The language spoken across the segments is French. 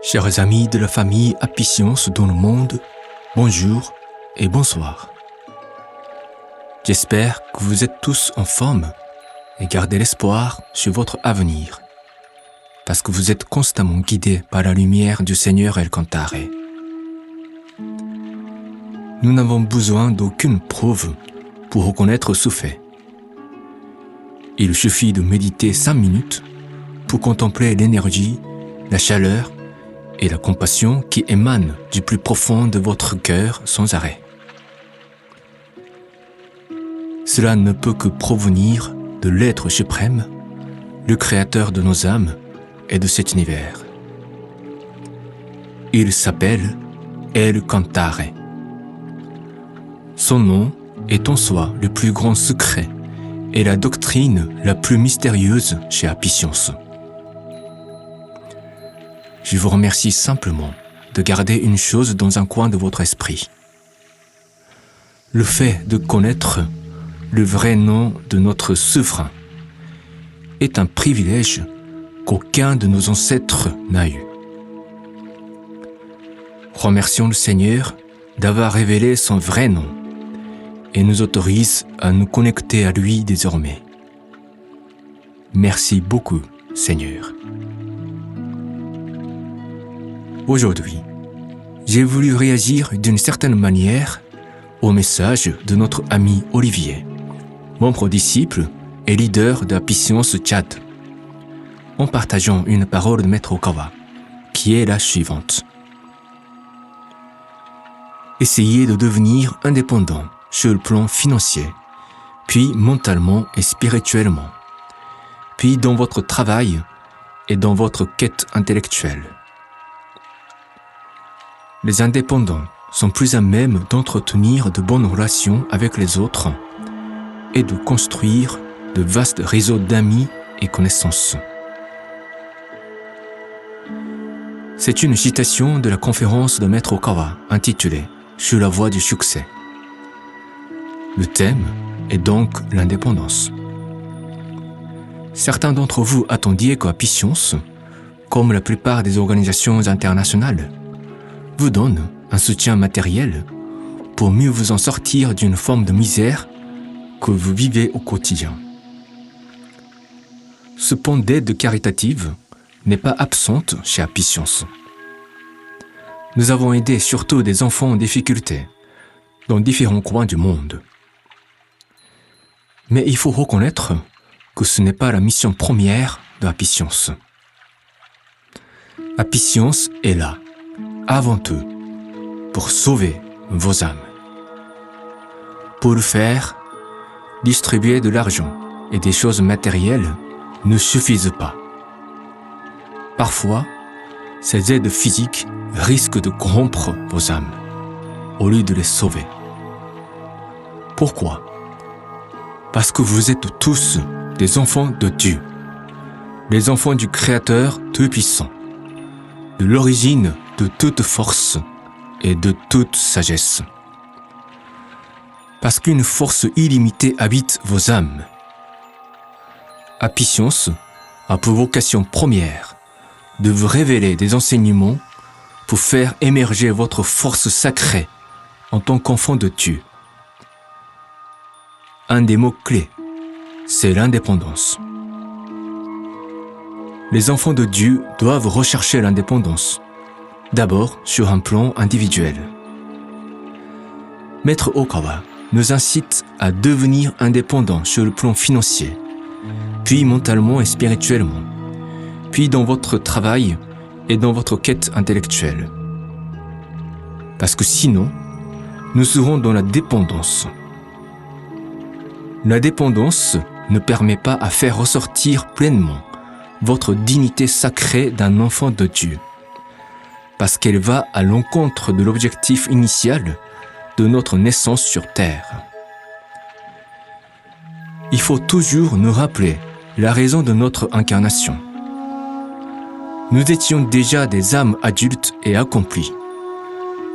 Chers amis de la famille Apicience dans le monde, bonjour et bonsoir. J'espère que vous êtes tous en forme et gardez l'espoir sur votre avenir, parce que vous êtes constamment guidés par la lumière du Seigneur El Cantare. Nous n'avons besoin d'aucune preuve pour reconnaître ce fait. Il suffit de méditer 5 minutes pour contempler l'énergie, la chaleur et la compassion qui émanent du plus profond de votre cœur sans arrêt. Cela ne peut que provenir de l'être suprême, le créateur de nos âmes et de cet univers. Il s'appelle El Cantare. Son nom est en soi le plus grand secret et la doctrine la plus mystérieuse chez Apicience. Je vous remercie simplement de garder une chose dans un coin de votre esprit. Le fait de connaître le vrai nom de notre souverain est un privilège qu'aucun de nos ancêtres n'a eu. Remercions le Seigneur d'avoir révélé son vrai nom et nous autorise à nous connecter à lui désormais. Merci beaucoup, Seigneur. Aujourd'hui, j'ai voulu réagir d'une certaine manière au message de notre ami Olivier, membre disciple et leader de Apicience Tchad, en partageant une parole de Maître Okawa, qui est la suivante. Essayez de devenir indépendant sur le plan financier, puis mentalement et spirituellement, puis dans votre travail et dans votre quête intellectuelle. Les indépendants sont plus à même d'entretenir de bonnes relations avec les autres et de construire de vastes réseaux d'amis et connaissances. C'est une citation de la conférence de Maître Okawa intitulée « Sur la voie du succès ». Le thème est donc l'indépendance. Certains d'entre vous attendiez qu'Apicience, comme la plupart des organisations internationales, vous donne un soutien matériel pour mieux vous en sortir d'une forme de misère que vous vivez au quotidien. Ce pan d'aide caritative n'est pas absente chez Apicience. Nous avons aidé surtout des enfants en difficulté dans différents coins du monde. Mais il faut reconnaître que ce n'est pas la mission première de Apicience. Apicience est là, avant tout, pour sauver vos âmes. Pour le faire, distribuer de l'argent et des choses matérielles ne suffisent pas. Parfois, ces aides physiques risquent de corrompre vos âmes, au lieu de les sauver. Pourquoi ? Parce que vous êtes tous des enfants de Dieu, les enfants du Créateur Tout-Puissant, de l'origine de toute force et de toute sagesse. Parce qu'une force illimitée habite vos âmes. Apicience a pour vocation première de vous révéler des enseignements pour faire émerger votre force sacrée en tant qu'enfant de Dieu. Un des mots-clés, c'est l'indépendance. Les enfants de Dieu doivent rechercher l'indépendance, d'abord sur un plan individuel. Maître Okawa nous incite à devenir indépendants sur le plan financier, puis mentalement et spirituellement, puis dans votre travail et dans votre quête intellectuelle. Parce que sinon, nous serons dans la dépendance. La dépendance ne permet pas à faire ressortir pleinement votre dignité sacrée d'un enfant de Dieu, parce qu'elle va à l'encontre de l'objectif initial de notre naissance sur Terre. Il faut toujours nous rappeler la raison de notre incarnation. Nous étions déjà des âmes adultes et accomplies,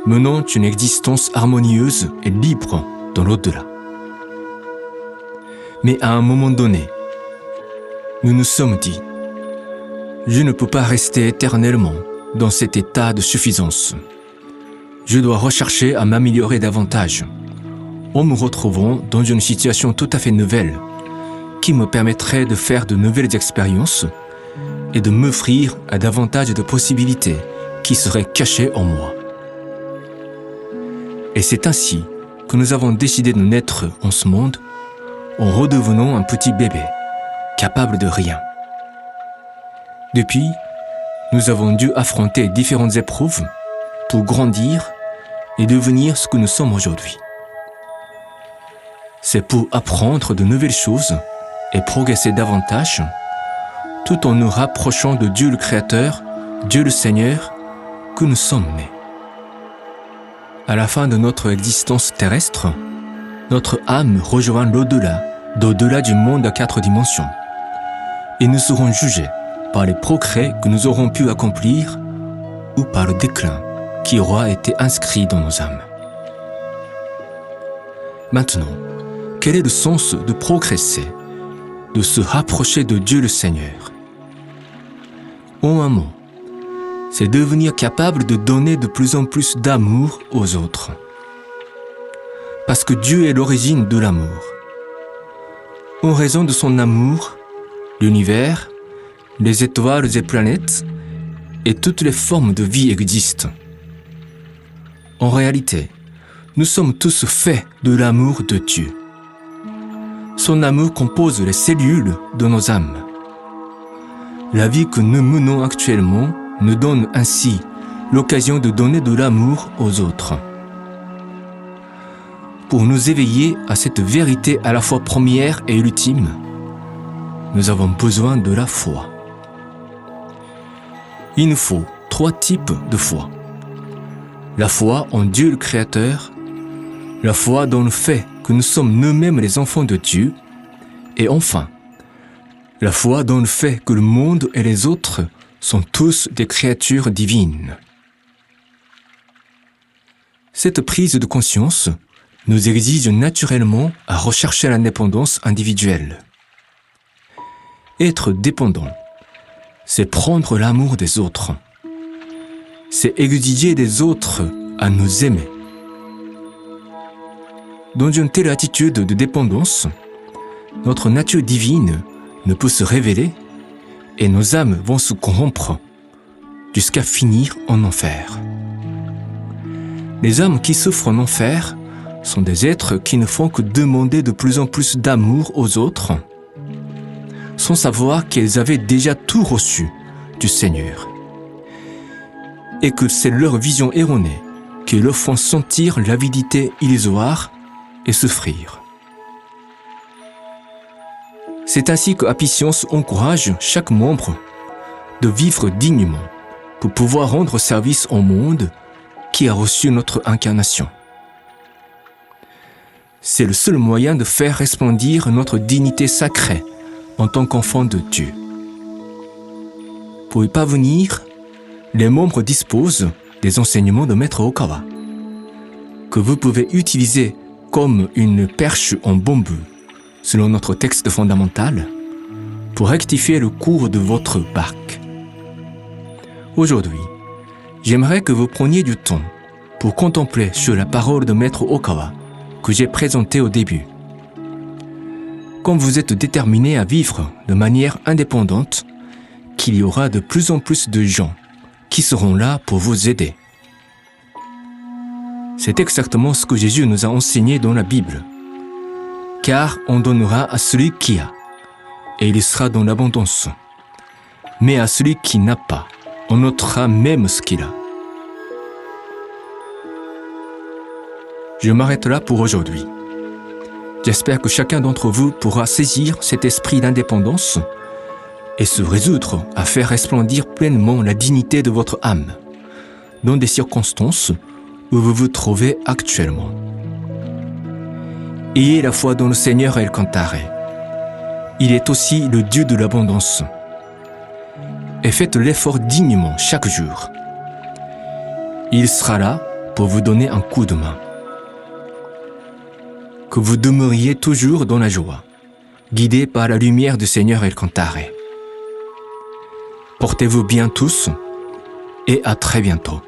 menant une existence harmonieuse et libre dans l'au-delà. Mais à un moment donné, nous nous sommes dit « Je ne peux pas rester éternellement dans cet état de suffisance. Je dois rechercher à m'améliorer davantage, en me retrouvant dans une situation tout à fait nouvelle, qui me permettrait de faire de nouvelles expériences et de m'offrir à davantage de possibilités qui seraient cachées en moi. Et c'est ainsi que nous avons décidé de naître en ce monde en redevenant un petit bébé, capable de rien. Depuis, nous avons dû affronter différentes épreuves pour grandir et devenir ce que nous sommes aujourd'hui. C'est pour apprendre de nouvelles choses et progresser davantage, tout en nous rapprochant de Dieu le Créateur, Dieu le Seigneur, que nous sommes nés. À la fin de notre existence terrestre, notre âme rejoint l'au-delà, d'au-delà du monde à 4 dimensions, et nous serons jugés par les progrès que nous aurons pu accomplir ou par le déclin qui aura été inscrit dans nos âmes. Maintenant, quel est le sens de progresser, de se rapprocher de Dieu le Seigneur? En un mot, c'est devenir capable de donner de plus en plus d'amour aux autres. Parce que Dieu est l'origine de l'amour. En raison de son amour, l'univers, les étoiles et planètes et toutes les formes de vie existent. En réalité, nous sommes tous faits de l'amour de Dieu. Son amour compose les cellules de nos âmes. La vie que nous menons actuellement nous donne ainsi l'occasion de donner de l'amour aux autres. Pour nous éveiller à cette vérité à la fois première et ultime, nous avons besoin de la foi. Il nous faut 3 types de foi. La foi en Dieu le Créateur, la foi dans le fait que nous sommes nous-mêmes les enfants de Dieu, et enfin, la foi dans le fait que le monde et les autres sont tous des créatures divines. Cette prise de conscience nous exige naturellement à rechercher l'indépendance individuelle. Être dépendant, c'est prendre l'amour des autres. C'est exiger des autres à nous aimer. Dans une telle attitude de dépendance, notre nature divine ne peut se révéler et nos âmes vont se corrompre jusqu'à finir en enfer. Les âmes qui souffrent en enfer sont des êtres qui ne font que demander de plus en plus d'amour aux autres, sans savoir qu'elles avaient déjà tout reçu du Seigneur, et que c'est leur vision erronée qui leur font sentir l'avidité illusoire et souffrir. C'est ainsi que Apicience encourage chaque membre de vivre dignement pour pouvoir rendre service au monde qui a reçu notre incarnation. C'est le seul moyen de faire resplendir notre dignité sacrée en tant qu'enfant de Dieu. Pour y parvenir, les membres disposent des enseignements de Maître Okawa, que vous pouvez utiliser comme une perche en bambou, selon notre texte fondamental, pour rectifier le cours de votre barque. Aujourd'hui, j'aimerais que vous preniez du temps pour contempler sur la parole de Maître Okawa que j'ai présentée au début. Quand vous êtes déterminé à vivre de manière indépendante, qu'il y aura de plus en plus de gens qui seront là pour vous aider. C'est exactement ce que Jésus nous a enseigné dans la Bible. Car on donnera à celui qui a, et il sera dans l'abondance. Mais à celui qui n'a pas, on ôtera même ce qu'il a. Je m'arrête là pour aujourd'hui. J'espère que chacun d'entre vous pourra saisir cet esprit d'indépendance et se résoudre à faire resplendir pleinement la dignité de votre âme dans des circonstances où vous vous trouvez actuellement. Ayez la foi dans le Seigneur El Cantare. Il est aussi le Dieu de l'abondance. Et faites l'effort dignement chaque jour. Il sera là pour vous donner un coup de main. Que vous demeuriez toujours dans la joie, guidés par la lumière du Seigneur El Cantare. Portez-vous bien tous et à très bientôt.